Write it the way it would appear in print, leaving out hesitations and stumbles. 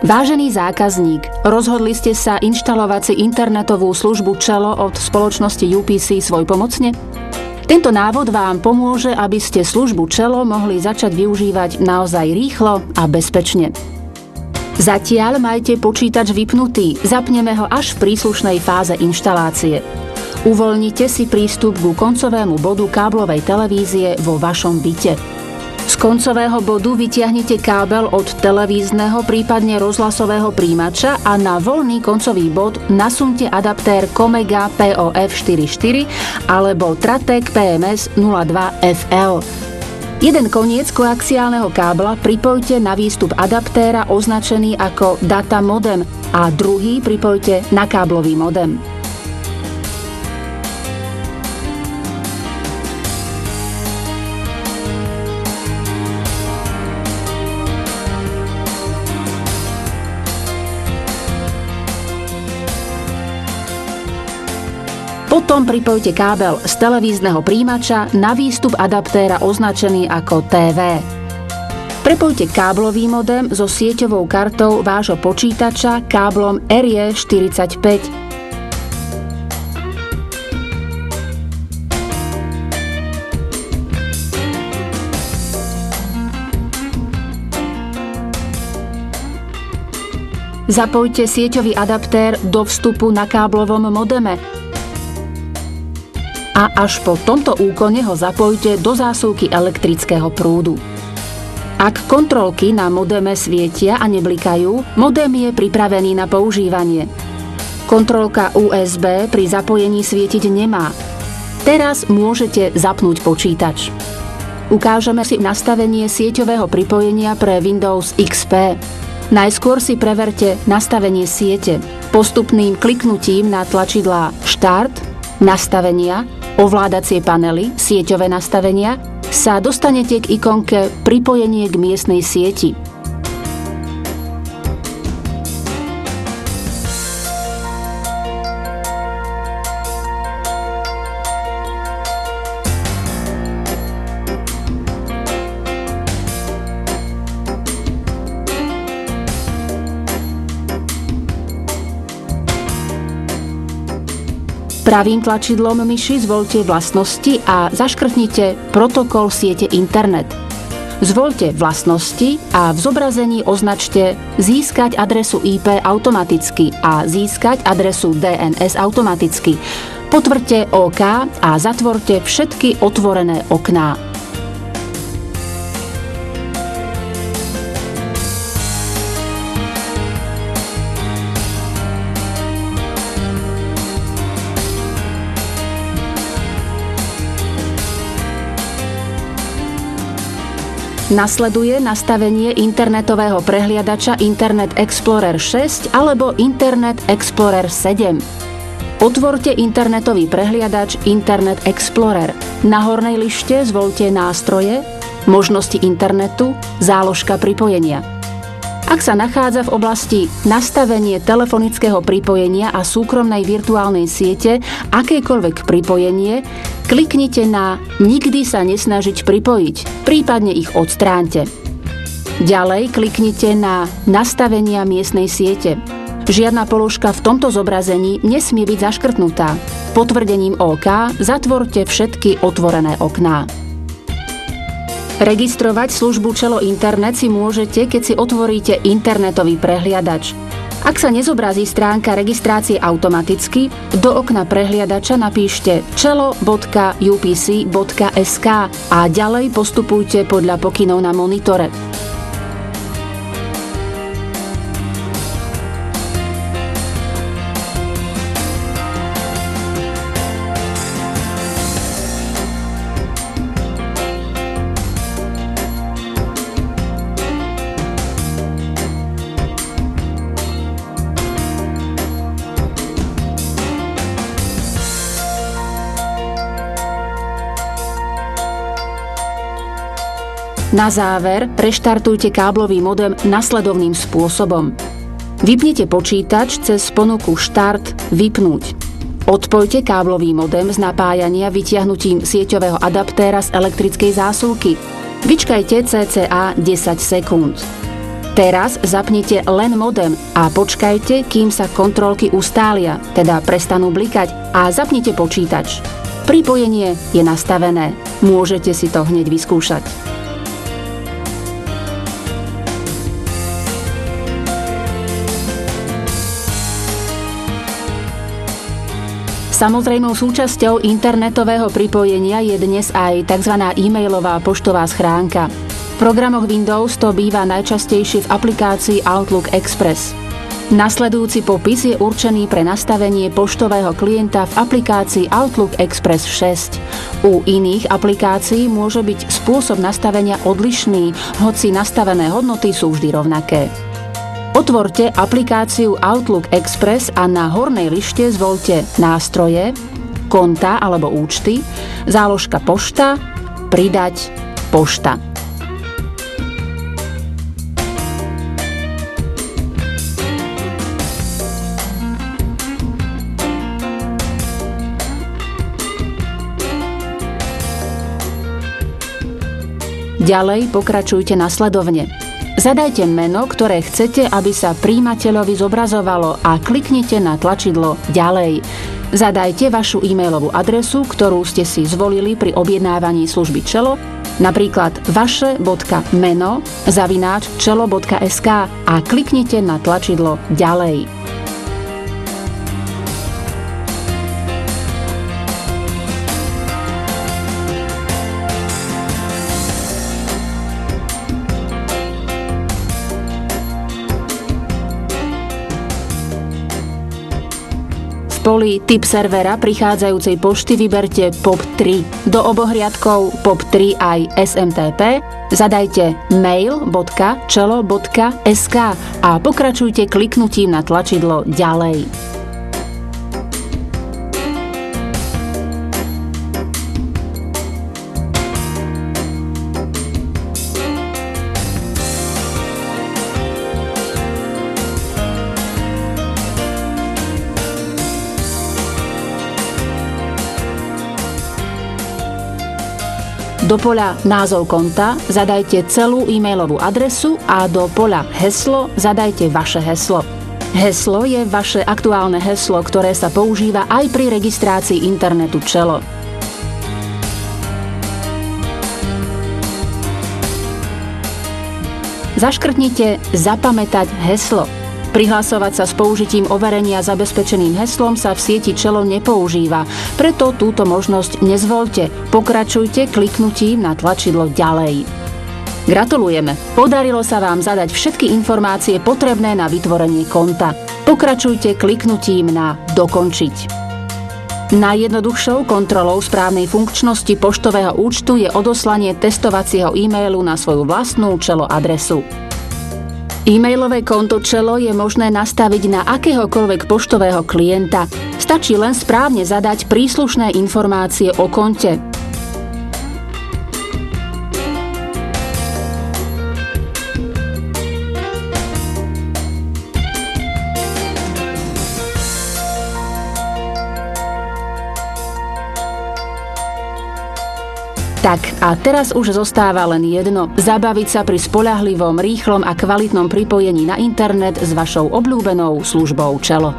Vážený zákazník, rozhodli ste sa inštalovať si internetovú službu Čelo od spoločnosti UPC svojpomocne? Tento návod vám pomôže, aby ste službu Čelo mohli začať využívať naozaj rýchlo a bezpečne. Zatiaľ majte počítač vypnutý, zapneme ho až v príslušnej fáze inštalácie. Uvoľnite si prístup ku koncovému bodu káblovej televízie vo vašom byte. Z koncového bodu vytiahnite kábel od televízneho, prípadne rozhlasového príjimača a na voľný koncový bod nasunte adaptér Comega POF44 alebo Tratec PMS 02 FL. Jeden koniec koaxiálneho kábla pripojte na výstup adaptéra označený ako data modem a druhý pripojte na káblový modem. Potom pripojte kábel z televízneho príjimača na výstup adaptéra označený ako TV. Prepojte káblový modem so sieťovou kartou vášho počítača káblom RJ45. Zapojte sieťový adaptér do vstupu na káblovom modeme a až po tomto úkone ho zapojte do zásuvky elektrického prúdu. Ak kontrolky na modeme svietia a neblikajú, modem je pripravený na používanie. Kontrolka USB pri zapojení svietiť nemá. Teraz môžete zapnúť počítač. Ukážeme si nastavenie sieťového pripojenia pre Windows XP. Najskôr si preverte nastavenie siete. Postupným kliknutím na tlačidlá Štart, Nastavenia, Ovládacie panely, Sieťové nastavenia sa dostanete k ikonke Pripojenie k miestnej sieti. Pravým tlačidlom myši zvoľte vlastnosti a zaškrtnite protokol siete internet. Zvoľte vlastnosti a v zobrazení označte získať adresu IP automaticky a získať adresu DNS automaticky. Potvrďte OK a zatvorte všetky otvorené okná. Nasleduje nastavenie internetového prehliadača Internet Explorer 6 alebo Internet Explorer 7. Otvorte internetový prehliadač Internet Explorer. Na hornej lište zvoľte Nástroje, Možnosti internetu, Záložka pripojenia. Ak sa nachádza v oblasti Nastavenie telefonického pripojenia a súkromnej virtuálnej siete akékoľvek pripojenie, kliknite na Nikdy sa nesnažiť pripojiť, prípadne ich odstráňte. Ďalej kliknite na Nastavenia miestnej siete. Žiadna položka v tomto zobrazení nesmie byť zaškrtnutá. Potvrdením OK zatvorte všetky otvorené okná. Registrovať službu Čelo Internet si môžete, keď si otvoríte internetový prehliadač. Ak sa nezobrazí stránka registrácie automaticky, do okna prehliadača napíšte čelo.upc.sk a ďalej postupujte podľa pokynov na monitore. Na záver reštartujte káblový modem nasledovným spôsobom. Vypnite počítač cez ponuku Štart vypnúť. Odpojte káblový modem z napájania vytiahnutím sieťového adaptéra z elektrickej zásuvky. Vyčkajte cca 10 sekúnd. Teraz zapnite len modem a počkajte, kým sa kontrolky ustália, teda prestanú blikať, a zapnite počítač. Pripojenie je nastavené. Môžete si to hneď vyskúšať. Samozrejmou súčasťou internetového pripojenia je dnes aj tzv. E-mailová poštová schránka. V programoch Windows to býva najčastejšie v aplikácii Outlook Express. Nasledujúci popis je určený pre nastavenie poštového klienta v aplikácii Outlook Express 6. U iných aplikácií môže byť spôsob nastavenia odlišný, hoci nastavené hodnoty sú vždy rovnaké. Otvorte aplikáciu Outlook Express a na hornej lište zvoľte Nástroje, Konta alebo účty, záložka Pošta, Pridať, Pošta. Ďalej pokračujte nasledovne. Zadajte meno, ktoré chcete, aby sa prijímateľovi zobrazovalo, a kliknite na tlačidlo Ďalej. Zadajte vašu e-mailovú adresu, ktorú ste si zvolili pri objednávaní služby Čelo, napríklad vaše.meno@čelo.sk, a kliknite na tlačidlo Ďalej. V poli Typ servera prichádzajúcej pošty vyberte POP3. Do obohriadkov POP3 aj SMTP zadajte mail.čelo.sk a pokračujte kliknutím na tlačidlo Ďalej. Do poľa Názov konta zadajte celú e-mailovú adresu a do poľa Heslo zadajte vaše heslo. Heslo je vaše aktuálne heslo, ktoré sa používa aj pri registrácii internetu Čelo. Zaškrtnite Zapamätať heslo. Prihlasovať sa s použitím overenia zabezpečeným heslom sa v sieti Čelo nepoužíva, preto túto možnosť nezvoľte. Pokračujte kliknutím na tlačidlo Ďalej. Gratulujeme! Podarilo sa vám zadať všetky informácie potrebné na vytvorenie konta. Pokračujte kliknutím na Dokončiť. Najjednoduchšou kontrolou správnej funkčnosti poštového účtu je odoslanie testovacieho e-mailu na svoju vlastnú Čelo adresu. E-mailové konto Čelo je možné nastaviť na akéhokoľvek poštového klienta. Stačí len správne zadať príslušné informácie o konte. Tak a teraz už zostáva len jedno: zabaviť sa pri spoľahlivom, rýchlom a kvalitnom pripojení na internet s vašou obľúbenou službou Čelo.